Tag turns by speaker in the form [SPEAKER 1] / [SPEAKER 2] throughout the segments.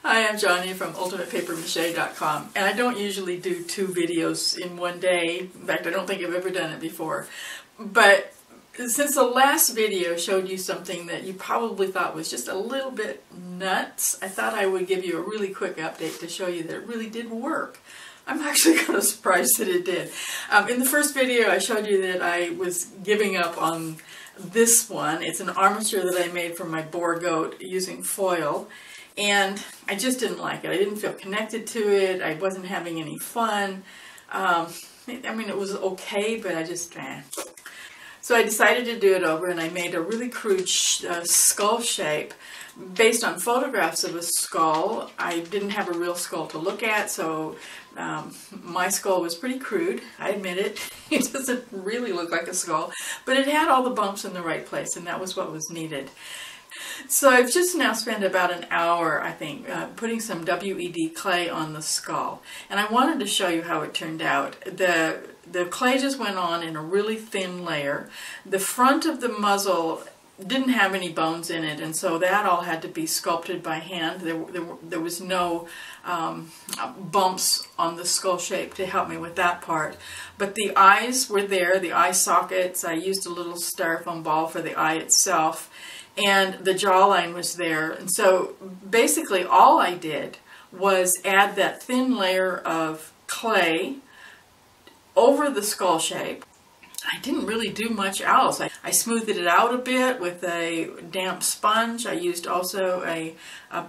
[SPEAKER 1] Hi, I'm Johnny from UltimatePaperMache.com, and I don't usually do 2 videos in one day. In fact, I don't think I've ever done it before. But since the last video showed you something that you probably thought was just a little bit nuts, I thought I would give you a really quick update to show you that it really did work. I'm actually kind of surprised that it did. In the first video, I showed you that I was giving up on this one. It's an armature that I made for my boar goat using foil. And I just didn't like it. I didn't feel connected to it. I wasn't having any fun. I mean, it was okay, but I just, So I decided to do it over, and I made a really crude skull shape based on photographs of a skull. I didn't have a real skull to look at, so my skull was pretty crude. I admit it. It doesn't really look like a skull, but it had all the bumps in the right place, and that was what was needed. So I've just now spent about an hour, I think, putting some WED clay on the skull. And I wanted to show you how it turned out. The clay just went on in a really thin layer. The front of the muzzle didn't have any bones in it, and so that all had to be sculpted by hand. There was no bumps on the skull shape to help me with that part. But the eyes were there, the eye sockets. I used a little styrofoam ball for the eye itself. And the jawline was there. And so basically all I did was add that thin layer of clay over the skull shape. I didn't really do much else. I smoothed it out a bit with a damp sponge. I used also a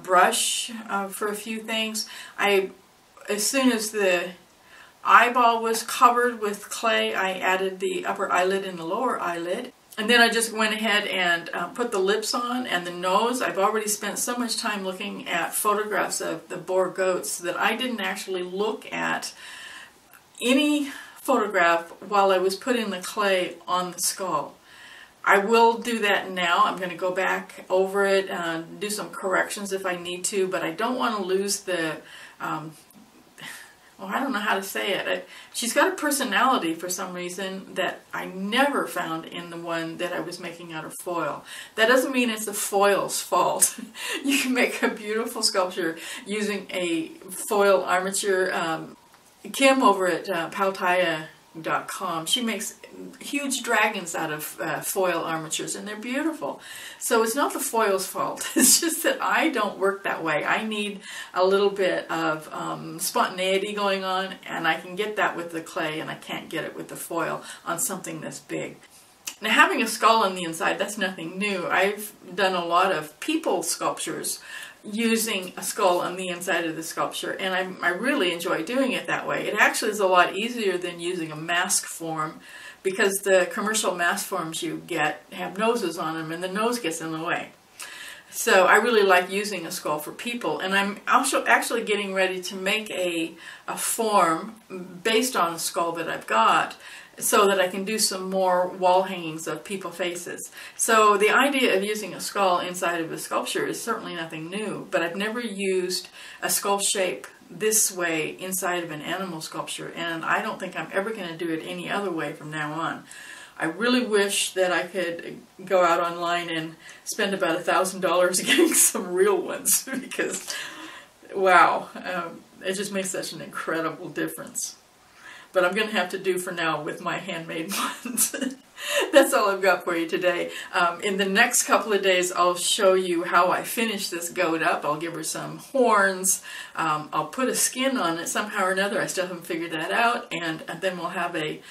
[SPEAKER 1] brush for a few things. As soon as the eyeball was covered with clay, I added the upper eyelid and the lower eyelid. And then I just went ahead and put the lips on and the nose. I've already spent so much time looking at photographs of the boar goats that I didn't actually look at any photograph while I was putting the clay on the skull. I will do that now. I'm going to go back over it, do some corrections if I need to, but I don't want to lose the I don't know how to say it. She's got a personality for some reason that I never found in the one that I was making out of foil. That doesn't mean it's the foil's fault. You can make a beautiful sculpture using a foil armature. Kim over at Pautaya.com, she makes huge dragons out of foil armatures, and they're beautiful. So it's not the foil's fault. It's just that I don't work that way. I need a little bit of spontaneity going on, and I can get that with the clay, and I can't get it with the foil on something this big. Now, having a skull on the inside, that's nothing new. I've done a lot of people sculptures using a skull on the inside of the sculpture, and I really enjoy doing it that way. It actually is a lot easier than using a mask form, because the commercial mask forms you get have noses on them, and the nose gets in the way. So I really like using a skull for people, and I'm also actually getting ready to make a form based on the skull that I've got, so that I can do some more wall hangings of people faces. So the idea of using a skull inside of a sculpture is certainly nothing new, but I've never used a skull shape this way inside of an animal sculpture, and I don't think I'm ever going to do it any other way from now on. I really wish that I could go out online and spend about $1,000 getting some real ones, because wow, it just makes such an incredible difference. But I'm going to have to do for now with my handmade ones. That's all I've got for you today. In the next couple of days, I'll show you how I finish this goat up. I'll give her some horns. I'll put a skin on it somehow or another. I still haven't figured that out. And then we'll have a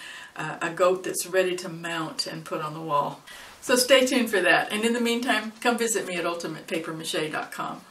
[SPEAKER 1] goat that's ready to mount and put on the wall. So stay tuned for that. And in the meantime, come visit me at UltimatePaperMache.com.